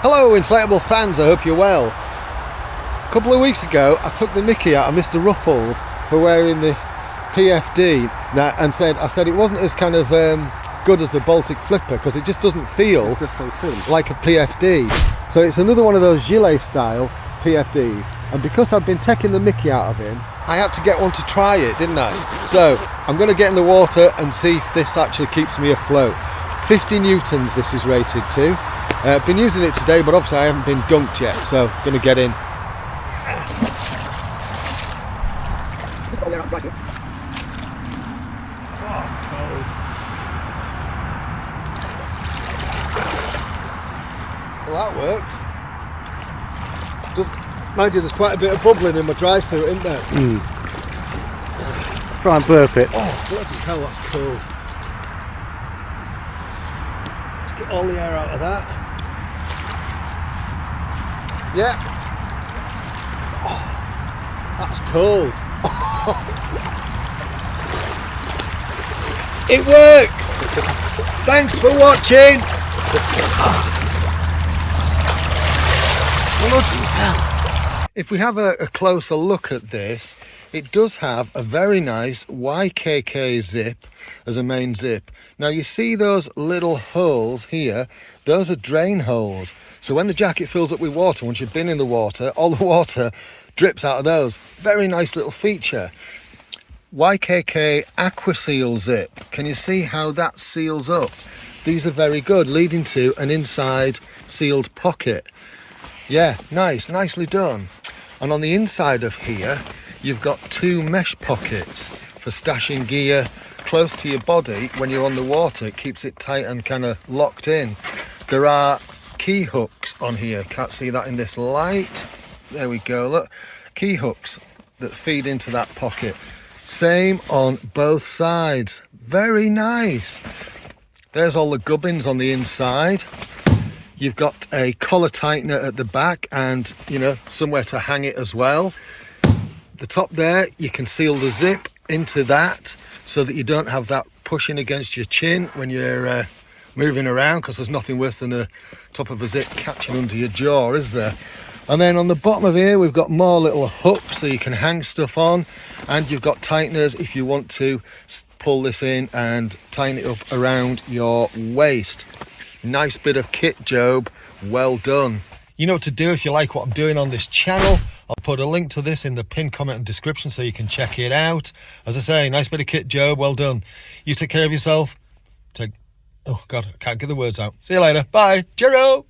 Hello inflatable fans, I hope you're well. A couple of weeks ago I took the mickey out of Mr. Ruffles for wearing this PFD and I said it wasn't as kind of good as the Baltic Flipper because it just doesn't feel so like a PFD. So it's another one of those gilet style PFDs, and because I've been taking the mickey out of him, I had to get one to try it, didn't I? So I'm going to get in the water and see if this actually keeps me afloat. 50 newtons this is rated to. Been using it today, but obviously I haven't been dunked yet, so going to get in. Oh, it's cold. Well, that worked. Mind you, there's quite a bit of bubbling in my dry suit, isn't there? Try and burp it. Oh, bloody hell, that's cold. Let's get all the air out of that. Yeah. Oh, that's cold. It works. Thanks for watching. Bloody hell. If we have a closer look at this, it does have a very nice YKK zip as a main zip. Now you see those little holes here, those are drain holes. So when the jacket fills up with water, once you've been in the water, all the water drips out of those. Very nice little feature. YKK Aqua Seal zip. Can you see how that seals up? These are very good, leading to an inside sealed pocket. Yeah, nicely done. And on the inside of here, you've got two mesh pockets for stashing gear close to your body. When you're on the water, it keeps it tight and kind of locked in. There are key hooks on here. Can't see that in this light. There we go, look. Key hooks that feed into that pocket. Same on both sides. Very nice. There's all the gubbins on the inside. You've got a collar tightener at the back and, you know, somewhere to hang it as well. The top there, you can seal the zip into that so that you don't have that pushing against your chin when you're moving around, because there's nothing worse than the top of a zip catching under your jaw, is there? And then on the bottom of here, we've got more little hooks so you can hang stuff on, and you've got tighteners if you want to pull this in and tighten it up around your waist. Nice bit of kit, Job. Well done. You know what to do if you like what I'm doing on this channel. I'll put a link to this in the pinned comment and description so you can check it out. As I say, nice bit of kit, Job. Well done. You take care of yourself. Oh, God, I can't get the words out. See you later. Bye. Cheerio.